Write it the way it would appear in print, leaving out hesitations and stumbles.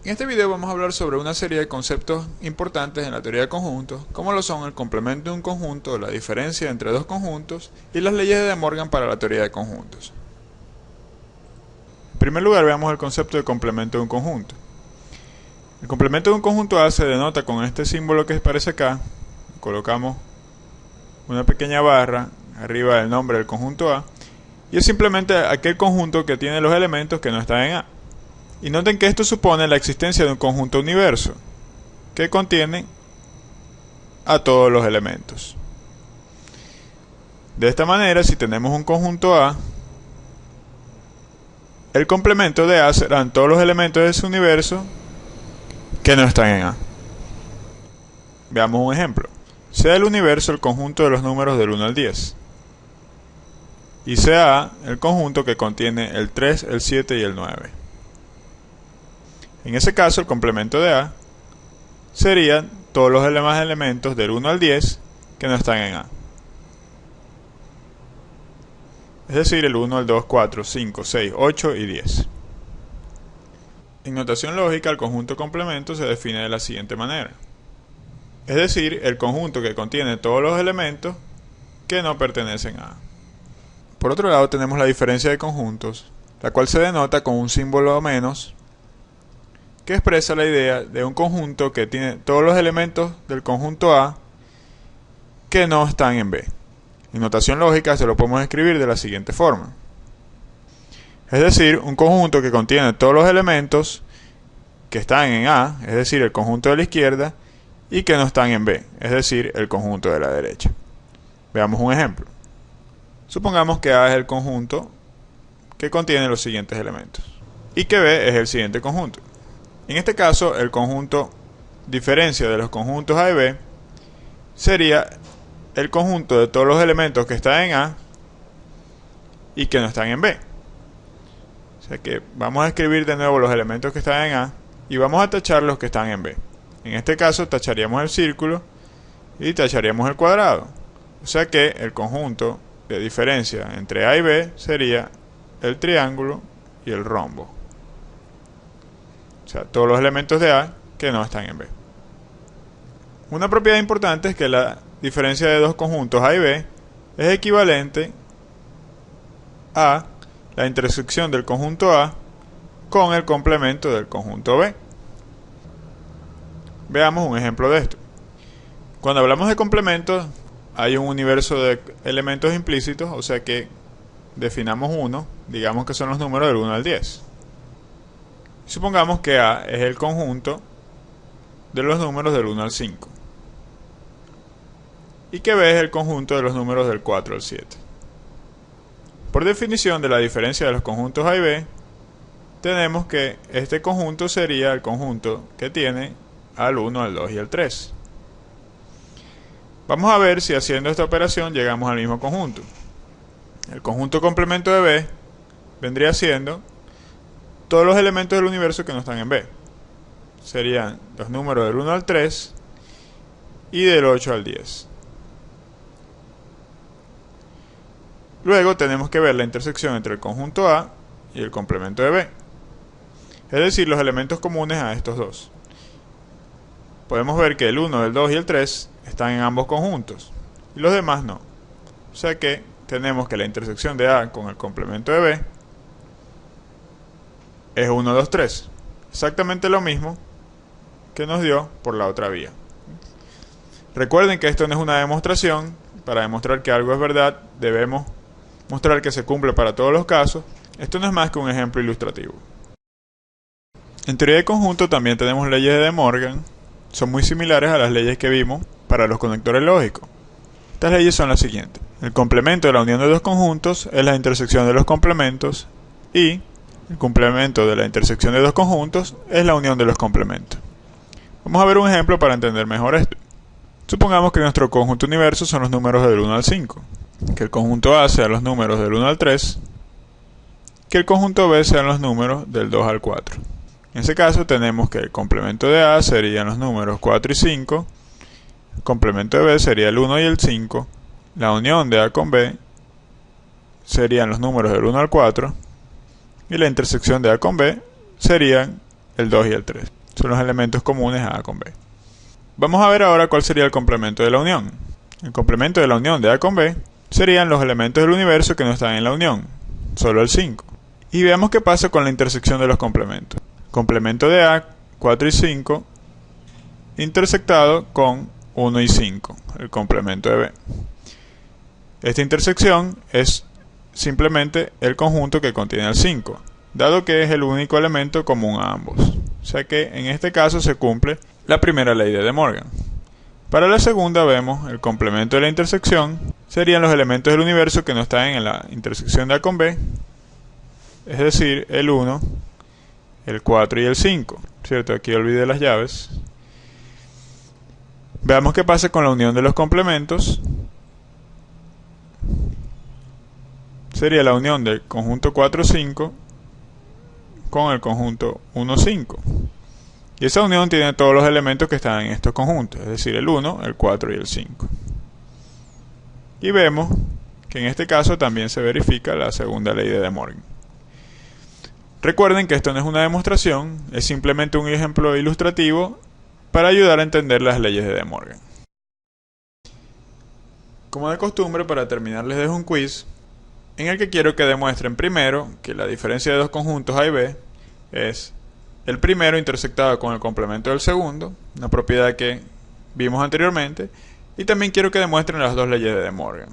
En este video vamos a hablar sobre una serie de conceptos importantes en la teoría de conjuntos, como lo son el complemento de un conjunto, la diferencia entre dos conjuntos y las leyes de De Morgan para la teoría de conjuntos. En primer lugar, veamos el concepto de complemento de un conjunto. El complemento de un conjunto A se denota con este símbolo que aparece acá. Colocamos una pequeña barra arriba del nombre del conjunto A y es simplemente aquel conjunto que tiene los elementos que no están en A. Y noten que esto supone la existencia de un conjunto universo que contiene a todos los elementos. De esta manera, si tenemos un conjunto A, el complemento de A serán todos los elementos de ese universo que no están en A. Veamos un ejemplo. Sea el universo el conjunto de los números del 1 al 10. Y sea A el conjunto que contiene el 3, el 7 y el 9. En ese caso, el complemento de A serían todos los demás elementos del 1 al 10 que no están en A. Es decir, el 1, el 2, 4, 5, 6, 8 y 10. En notación lógica, el conjunto complemento se define de la siguiente manera. Es decir, el conjunto que contiene todos los elementos que no pertenecen a A. Por otro lado, tenemos la diferencia de conjuntos, la cual se denota con un símbolo menos, que expresa la idea de un conjunto que tiene todos los elementos del conjunto A que no están en B. En notación lógica se lo podemos escribir de la siguiente forma. Es decir, un conjunto que contiene todos los elementos que están en A, es decir, el conjunto de la izquierda, y que no están en B, es decir, el conjunto de la derecha. Veamos un ejemplo. Supongamos que A es el conjunto que contiene los siguientes elementos y que B es el siguiente conjunto. En este caso, el conjunto diferencia de los conjuntos A y B sería el conjunto de todos los elementos que están en A y que no están en B. O sea que vamos a escribir de nuevo los elementos que están en A y vamos a tachar los que están en B. En este caso tacharíamos el círculo y tacharíamos el cuadrado. O sea que el conjunto de diferencia entre A y B sería el triángulo y el rombo. O sea, todos los elementos de A que no están en B. Una propiedad importante es que la diferencia de dos conjuntos A y B es equivalente a la intersección del conjunto A con el complemento del conjunto B. Veamos un ejemplo de esto. Cuando hablamos de complementos, hay un universo de elementos implícitos, o sea que definamos uno, digamos que son los números del 1 al 10. Supongamos que A es el conjunto de los números del 1 al 5 y que B es el conjunto de los números del 4 al 7. Por definición de la diferencia de los conjuntos A y B, tenemos que este conjunto sería el conjunto que tiene al 1, al 2 y al 3. Vamos a ver si haciendo esta operación llegamos al mismo conjunto. El conjunto complemento de B vendría siendo todos los elementos del universo que no están en B. Serían los números del 1 al 3 y del 8 al 10. Luego tenemos que ver la intersección entre el conjunto A y el complemento de B. Es decir, los elementos comunes a estos dos. Podemos ver que el 1, el 2 y el 3 están en ambos conjuntos y los demás no. O sea que tenemos que la intersección de A con el complemento de B es 1, 2, 3. Exactamente lo mismo que nos dio por la otra vía. Recuerden que esto no es una demostración. Para demostrar que algo es verdad, debemos mostrar que se cumple para todos los casos. Esto no es más que un ejemplo ilustrativo. En teoría de conjunto también tenemos leyes de De Morgan. Son muy similares a las leyes que vimos para los conectores lógicos. Estas leyes son las siguientes. El complemento de la unión de dos conjuntos es la intersección de los complementos y el complemento de la intersección de dos conjuntos es la unión de los complementos. Vamos a ver un ejemplo para entender mejor esto. Supongamos que nuestro conjunto universo son los números del 1 al 5, que el conjunto A sean los números del 1 al 3, que el conjunto B sean los números del 2 al 4. En ese caso tenemos que el complemento de A serían los números 4 y 5, el complemento de B sería el 1 y el 5, la unión de A con B serían los números del 1 al 4 y la intersección de A con B serían el 2 y el 3. Son los elementos comunes a con B. Vamos a ver ahora cuál sería el complemento de la unión. El complemento de la unión de A con B serían los elementos del universo que no están en la unión, solo el 5. Y veamos qué pasa con la intersección de los complementos. Complemento de A, 4 y 5, intersectado con 1 y 5, el complemento de B. Esta intersección es simplemente el conjunto que contiene el 5, dado que es el único elemento común a ambos. O sea que en este caso se cumple la primera ley de De Morgan. Para la segunda vemos el complemento de la intersección serían los elementos del universo que no están en la intersección de A con B, es decir, el 1, el 4 y el 5. ¿Cierto? Aquí olvidé las llaves. Veamos qué pasa con la unión de los complementos. Sería la unión del conjunto 4, 5 con el conjunto 1, 5. Y esa unión tiene todos los elementos que están en estos conjuntos, es decir, el 1, el 4 y el 5. Y vemos que en este caso también se verifica la segunda ley de De Morgan. Recuerden que esto no es una demostración, es simplemente un ejemplo ilustrativo para ayudar a entender las leyes de De Morgan. Como de costumbre, para terminar les dejo un quiz en el que quiero que demuestren primero que la diferencia de dos conjuntos A y B es el primero intersectado con el complemento del segundo, una propiedad que vimos anteriormente, y también quiero que demuestren las dos leyes de De Morgan.